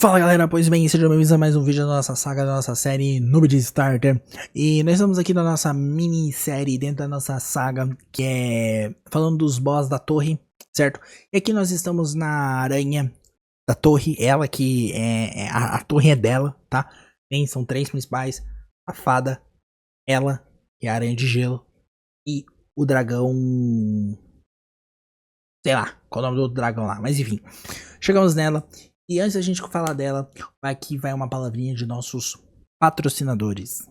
Fala galera, pois bem, sejam bem-vindos a mais um vídeo da nossa saga, da nossa série Noob de Starter. E nós estamos aqui na nossa minissérie dentro da nossa saga, que é falando dos boss da torre, certo? E aqui nós estamos na aranha da torre, ela que a torre é dela, tá? São três principais, a fada, ela, que é a aranha de gelo, e o dragão... sei lá, qual é o nome do dragão lá, mas enfim. Chegamos nela. E antes da gente falar dela, aqui vai uma palavrinha de nossos patrocinadores.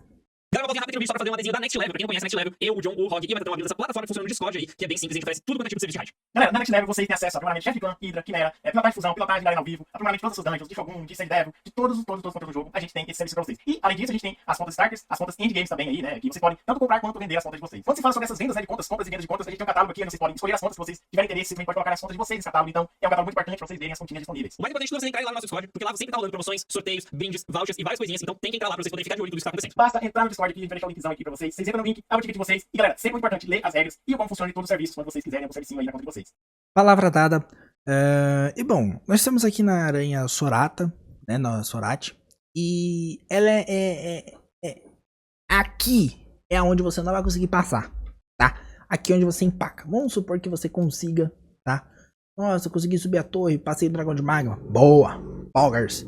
Galera, uma voltinha rápida aqui no vídeo só pra fazer um adesivo da Next Level. Pra quem não conhece Next Level, eu, o John, o Rog e vai ter uma dessa plataforma que funciona no Discord aí, que é bem simples, a gente oferece tudo quanto é tipo de serviço de rádio. Galera, na Next Level vocês têm acesso a aprimoramento de Chef Clan, Hydra, Quimera, pilotagem de fusão, pilotagem da arena ao vivo, aprimoramento de todas as suas dungeons, de Shogun, de Save Devil, de todos os conteúdos do jogo, a gente tem esse serviço pra vocês. E, além disso, a gente tem as contas Starters, as contas Endgames também aí, né, que vocês podem tanto comprar quanto vender as contas de vocês. Quando se fala sobre essas vendas, né, de contas e vendas de contas, a gente tem um catálogo aqui, onde vocês podem escolher as contas que vocês tiverem interesse, vocês podem colocar as contas de vocês nesse catálogo, então é um catálogo muito importante pra vocês verem as continhas disponíveis. O mais importante é vocês entrarem lá no nosso Discord, porque lá sempre tá rolando promoções, sorteios, brindes, vouchers e várias coisinhas, então tem que entrar lá pra vocês poderem ficar de olho em tudo isso que tá acontecendo. Basta entrar no Discord aqui, e deixar o linkzão aqui pra vocês, vocês entram no link, abre o ticket de vocês, e galera, sempre muito importante ler as regras e como funciona todo o serviço, quando vocês quiserem algum servicinho aí na conta de vocês. Palavra dada. E bom, nós estamos aqui na aranha Sorata, né, na Sorate. E ela aqui é onde você não vai conseguir passar, tá? Aqui é onde você empaca. Vamos supor que você consiga, tá? Nossa, eu consegui subir a torre, passei do dragão de magma. Boa, Poggers.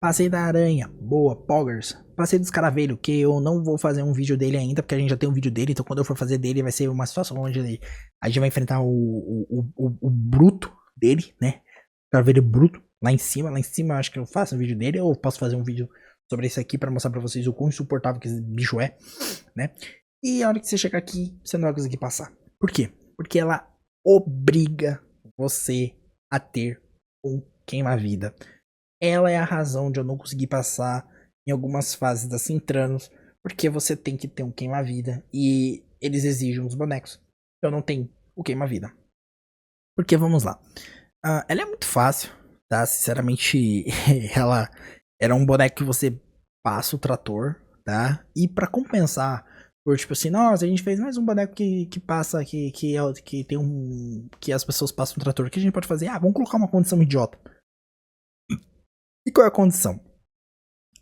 Passei da aranha. Boa, Poggers. Passei do escaravelho, que eu não vou fazer um vídeo dele ainda, porque a gente já tem um vídeo dele. Então quando eu for fazer dele, vai ser uma situação onde a gente vai enfrentar o bruto dele, né? Escaravelho bruto, lá em cima. Lá em cima eu acho que eu faço um vídeo dele, ou eu posso fazer um vídeo sobre isso aqui pra mostrar pra vocês o quão insuportável que esse bicho é, né? E a hora que você chegar aqui, você não vai conseguir passar. Por quê? Porque ela obriga você a ter um queima-vida. Ela é a razão de eu não conseguir passar em algumas fases da Cintranos, porque você tem que ter um queima-vida e eles exigem os bonecos. Eu não tenho o queima-vida. Porque vamos lá. Ela é muito fácil, tá? Sinceramente, ela era um boneco que você passa o trator, tá? E pra compensar, por tipo assim, nossa, a gente fez mais um boneco que passa, que tem um. Que as pessoas passam o trator. O que a gente pode fazer? Vamos colocar uma condição idiota. E qual é a condição?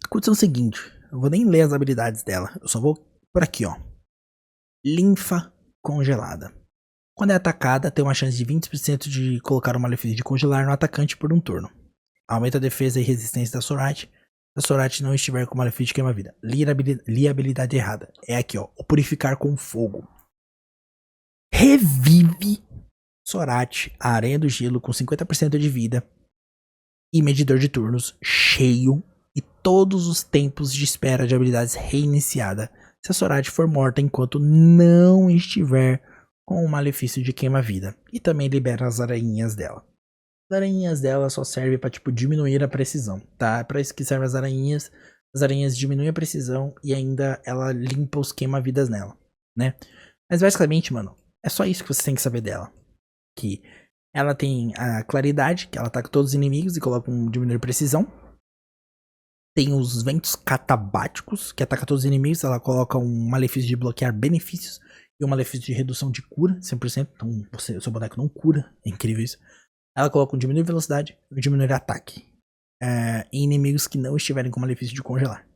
A condição é o seguinte, eu vou nem ler as habilidades dela, eu só vou por aqui, ó. Linfa congelada. Quando é atacada, tem uma chance de 20% de colocar um malefício de congelar no atacante por um turno. Aumenta a defesa e resistência da Sorate. Se a Sorate não estiver com malefício de queima-vida. Li a habilidade errada. É aqui, ó. O purificar com fogo. Revive Sorate, a aranha do gelo, com 50% de vida. E medidor de turnos cheio. E todos os tempos de espera de habilidades reiniciada. Se a Sorate for morta enquanto não estiver com o malefício de queima-vida. E também libera as aranhinhas dela. As aranhinhas dela só servem pra, tipo, diminuir a precisão, tá? É pra isso que servem as aranhinhas. As aranhinhas diminuem a precisão e ainda ela limpa os queima-vidas nela, né? Mas basicamente, mano, é só isso que você tem que saber dela. Que ela tem a claridade, que ela ataca todos os inimigos e coloca um diminuir precisão. Tem os ventos catabáticos, que ataca todos os inimigos. Ela coloca um malefício de bloquear benefícios e um malefício de redução de cura, 100%. Então o seu boneco não cura, é incrível isso. Ela coloca um diminuir velocidade e um diminuir ataque em inimigos que não estiverem com malefício de congelar.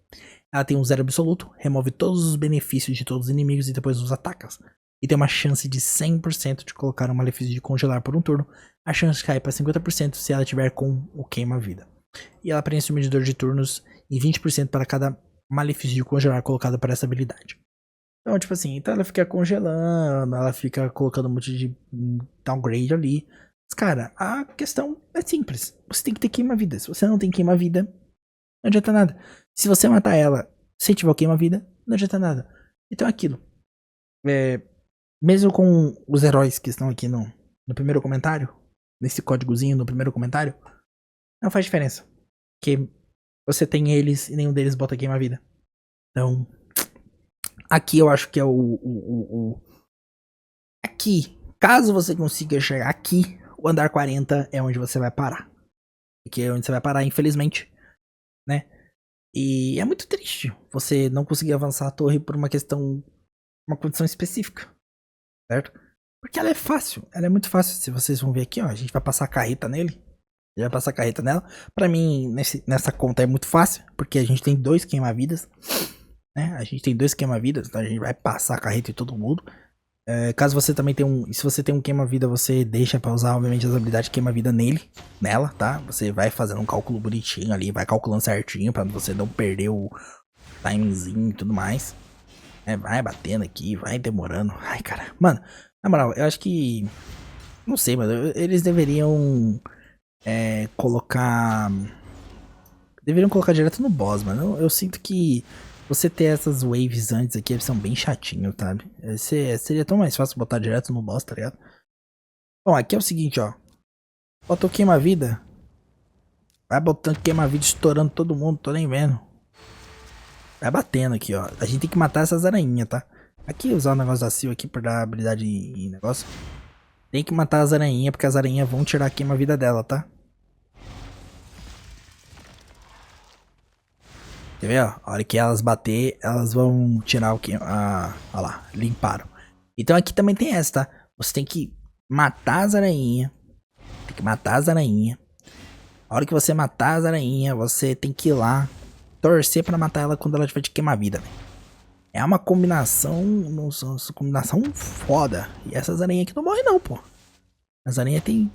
Ela tem um zero absoluto, remove todos os benefícios de todos os inimigos e depois os ataca. E tem uma chance de 100% de colocar um malefício de congelar por um turno. A chance cai para 50% se ela tiver com o queima-vida. E ela preenche o medidor de turnos em 20% para cada malefício de congelar colocado para essa habilidade. Então, tipo assim, então ela fica congelando, ela fica colocando um monte de downgrade ali. Mas, cara, a questão é simples. Você tem que ter queima-vida. Se você não tem queima-vida, não adianta nada. Se você matar ela sem tiver o queima-vida, não adianta nada. Então é aquilo. Mesmo com os heróis que estão aqui no primeiro comentário, nesse códigozinho no primeiro comentário, não faz diferença. Porque você tem eles e nenhum deles bota queima-vida. Então, aqui eu acho que é aqui, caso você consiga chegar aqui, o andar 40 é onde você vai parar. Aqui é onde você vai parar, infelizmente, né? E é muito triste você não conseguir avançar a torre por uma questão, uma condição específica, certo? Porque ela é fácil, ela é muito fácil. Se vocês vão ver aqui, ó, a gente vai passar a carreta nele. Ele vai passar a carreta nela. Pra mim, nessa conta é muito fácil, porque a gente tem 2 queima-vidas. Né? A gente tem 2 queima-vidas, então a gente vai passar a carreta em todo mundo. Caso você também tenha se você tem um queima-vida, você deixa pra usar, obviamente, as habilidades de queima-vida nela, tá? Você vai fazendo um cálculo bonitinho ali, vai calculando certinho pra você não perder o timingzinho e tudo mais. Vai batendo aqui, vai demorando. Ai, cara. Mano, na moral, eu acho que... Não sei, mano. Eles deveriam colocar... Deveriam colocar direto no boss, mano. Eu sinto que você ter essas waves antes aqui são bem chatinhos, sabe? Seria tão mais fácil botar direto no boss, tá ligado? Bom, aqui é o seguinte, ó. Botou queima-vida. Vai botando queima-vida, estourando todo mundo, tô nem vendo. Vai batendo aqui, ó. A gente tem que matar essas aranhinhas, tá? Aqui, usar o negócio da Sil aqui pra dar habilidade em negócio. Tem que matar as aranhinhas, porque as aranhinhas vão tirar a queima-vida dela, tá? Quer ver, ó? A hora que elas bater, elas vão tirar o que... olha lá, limparam. Então aqui também tem essa, tá? Você tem que matar as aranhinhas. Tem que matar as aranhinhas. A hora que você matar as aranhinhas, você tem que ir lá torcer pra matar ela quando ela tiver de queima-vida, velho. É uma combinação... Nossa, combinação foda. E essas aranhas aqui não morrem não, pô. As aranhas tem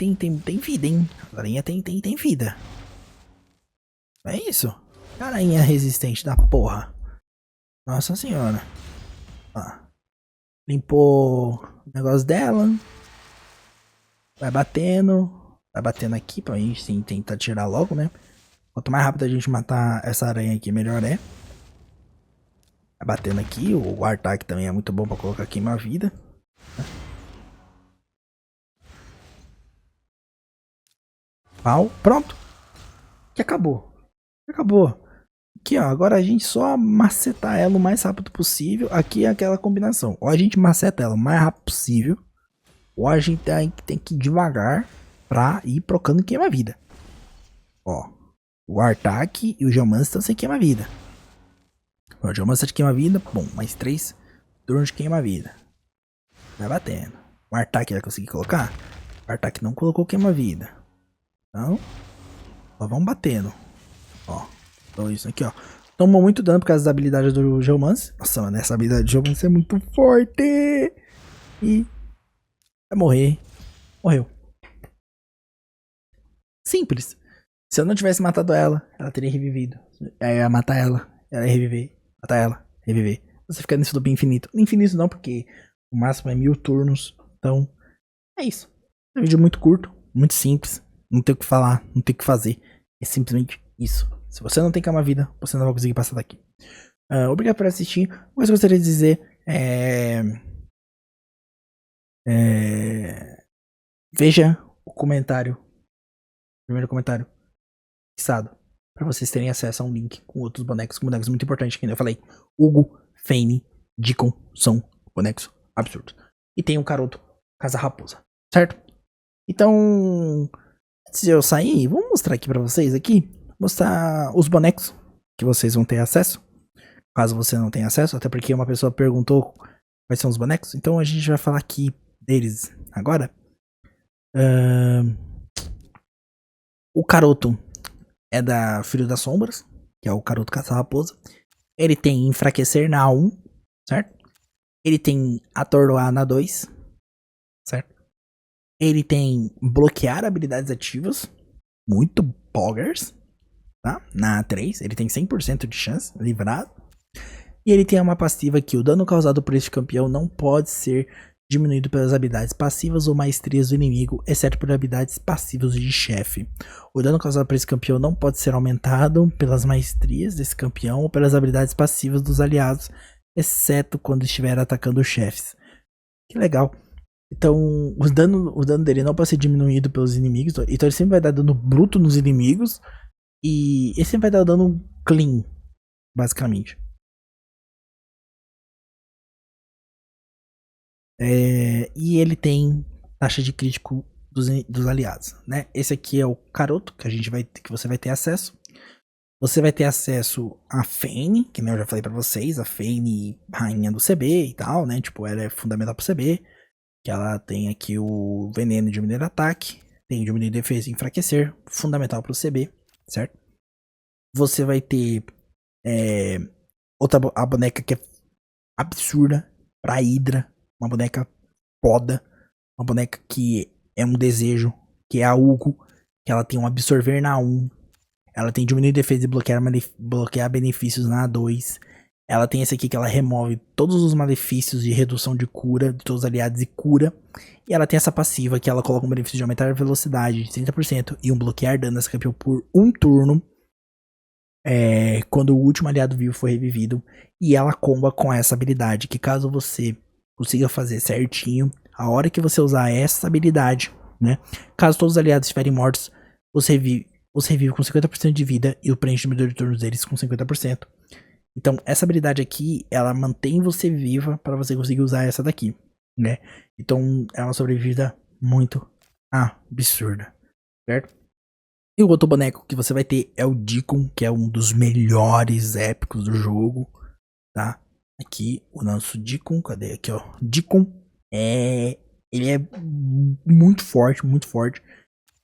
vida, hein? As aranhas tem vida. É isso. Aranha resistente da porra. Nossa senhora. Ó. Limpou o negócio dela. Vai batendo. Vai batendo aqui pra gente tentar tirar logo, né? Quanto mais rápido a gente matar essa aranha aqui, melhor é. Vai batendo aqui. O Artak também é muito bom pra colocar queima-vida. Pau. Pronto. Que acabou. Acabou. Aqui, ó, agora a gente só macetar ela o mais rápido possível. Aqui é aquela combinação. Ou a gente maceta ela o mais rápido possível, ou a gente tem que ir devagar pra ir trocando queima-vida. Ó, o Artak e o Geomancer estão sem queima-vida. O Geomancer de queima-vida, bom, mais 3 turnos de queima-vida. Vai batendo. O Artak vai conseguir colocar? O Artak não colocou queima-vida. Então, ó, vamos batendo. Ó. Então isso aqui, ó. Tomou muito dano por causa das habilidades do Geomancer. Nossa, mano, essa habilidade do Geomancer é muito forte. E vai morrer. Morreu. Simples. Se eu não tivesse matado ela, ela teria revivido. Aí eu ia matar ela ia reviver. Matar ela, reviver. Você fica nesse loop infinito. Infinito não, porque o máximo é 1000 turnos. Então, é isso. É um vídeo muito curto, muito simples. Não tem o que falar, não tem o que fazer. É simplesmente isso. Se você não tem queima-vida, você não vai conseguir passar daqui. Obrigado por assistir. Mas eu gostaria de dizer veja o comentário. Primeiro comentário fixado. Para vocês terem acesso a um link com outros bonecos. Com bonecos muito importantes que eu falei. Hugo, Fane, Deacon são bonecos absurdos. E tem o Caroto, Casa Raposa. Certo? Então, antes de eu sair, vou mostrar aqui para vocês aqui. Mostrar os bonecos que vocês vão ter acesso. Caso você não tenha acesso, até porque uma pessoa perguntou quais são os bonecos. Então a gente vai falar aqui deles agora. O Caroto é da Filho das Sombras, que é o Caroto Caça-Raposa. Ele tem Enfraquecer na A1, certo? Ele tem Atordoar na 2, certo? Ele tem Bloquear habilidades ativas, muito poggers. Tá? Na A3, ele tem 100% de chance, livrado. E ele tem uma passiva que o dano causado por este campeão não pode ser diminuído pelas habilidades passivas ou maestrias do inimigo, exceto por habilidades passivas de chefe. O dano causado por esse campeão não pode ser aumentado pelas maestrias desse campeão ou pelas habilidades passivas dos aliados, exceto quando estiver atacando chefes. Que legal. Então, o dano dele não pode ser diminuído pelos inimigos, então ele sempre vai dar dano bruto nos inimigos. E esse vai dar dano clean, basicamente. E ele tem taxa de crítico dos aliados, né? Esse aqui é o Caroto, que você vai ter acesso. Você vai ter acesso a Fane, que eu já falei pra vocês, a Fane, rainha do CB e tal, né? Tipo, ela é fundamental pro CB. Que ela tem aqui o veneno de diminuir ataque. tem diminuir defesa e enfraquecer, fundamental pro CB, certo? Você vai ter a boneca que é absurda pra Hydra, uma boneca foda, uma boneca que é um desejo, que é a Hugo, que ela tem um absorver na 1, ela tem diminuir defesa e bloquear benefícios na 2, ela tem esse aqui que ela remove todos os malefícios de redução de cura de todos os aliados e cura, e ela tem essa passiva que ela coloca um benefício de aumentar a velocidade de 30% e um bloquear dano nessa campeão por um turno, quando o último aliado vivo for revivido, e ela comba com essa habilidade, que caso você consiga fazer certinho, a hora que você usar essa habilidade, né, caso todos os aliados estiverem mortos, você revive com 50% de vida e o preenche o número de turnos deles com 50%. Então essa habilidade aqui, ela mantém você viva para você conseguir usar essa daqui, né? Então é uma sobrevida muito absurda, certo? E o outro boneco que você vai ter é o Deacon, que é um dos melhores épicos do jogo, tá? Aqui o nosso Deacon, cadê? Aqui ó, Deacon, ele é muito forte, muito forte.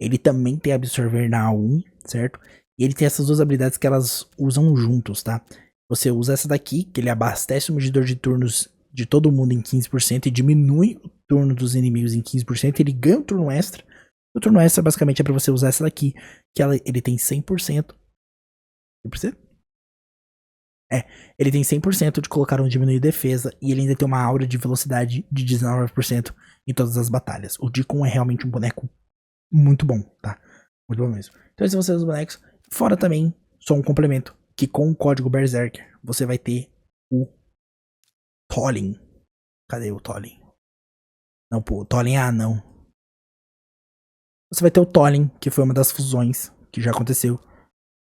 Ele também tem absorver na 1, certo? E ele tem essas duas habilidades que elas usam juntos, tá? Você usa essa daqui, que ele abastece o medidor de turnos de todo mundo em 15% e diminui o turno dos inimigos em 15%. Ele ganha um turno extra. O turno extra basicamente é pra você usar essa daqui, que ele tem 100%. 100%? Ele tem 100% de colocar um diminuir defesa e ele ainda tem uma aura de velocidade de 19% em todas as batalhas. O Deacon é realmente um boneco muito bom, tá? Muito bom mesmo. Então esses vão ser os bonecos. Fora também, só um complemento, que com o código Berserker você vai ter o Tholin. Cadê o Tholin? Não, pô, o Tholin não. Você vai ter o Tholin, que foi uma das fusões que já aconteceu.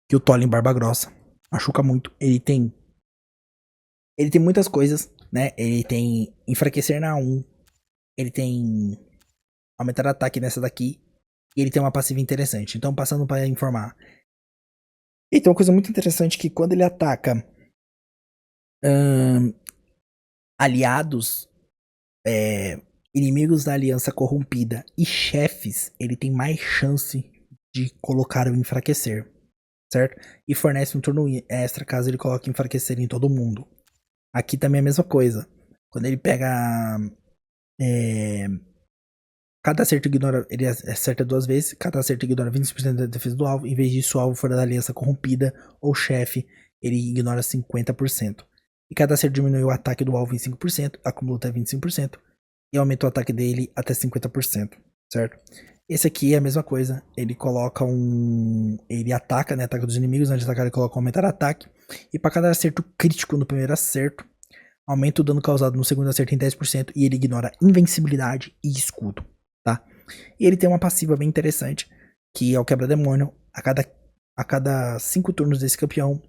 Que o Tholin Barba Grossa machuca muito. Ele tem muitas coisas, né? Ele tem enfraquecer na 1. Ele tem aumentar ataque nessa daqui. E ele tem uma passiva interessante. Então, passando para informar. E tem uma coisa muito interessante que quando ele ataca aliados, inimigos da aliança corrompida e chefes, ele tem mais chance de colocar o enfraquecer, certo? E fornece um turno extra caso ele coloque enfraquecer em todo mundo. Aqui também é a mesma coisa. Quando ele pega... cada acerto ignora, ele acerta 2 vezes, cada acerto ignora 25% da defesa do alvo, em vez disso o alvo for da aliança corrompida ou chefe, ele ignora 50%. E cada acerto diminui o ataque do alvo em 5%, acumula até 25%, e aumenta o ataque dele até 50%, certo? Esse aqui é a mesma coisa, ele coloca ele ataca, né, ataca dos inimigos, antes de atacar ele coloca aumentar ataque, e para cada acerto crítico no primeiro acerto, aumenta o dano causado no segundo acerto em 10%, e ele ignora invencibilidade e escudo. Tá? E ele tem uma passiva bem interessante, que é o quebra-demônio. A cada 5 turnos desse campeão,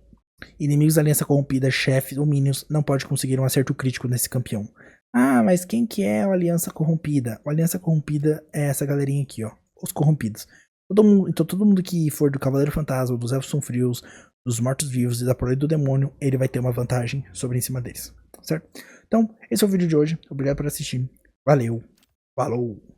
inimigos da aliança corrompida, chefes ou minions não pode conseguir um acerto crítico nesse campeão. Ah, mas quem que é a aliança corrompida? A aliança corrompida é essa galerinha aqui, ó, os corrompidos. Todo mundo que for do Cavaleiro Fantasma, dos Elfos Sombrios, dos Mortos-Vivos e da Prole do Demônio, ele vai ter uma vantagem sobre em cima deles, certo? Então, esse é o vídeo de hoje. Obrigado por assistir. Valeu. Falou.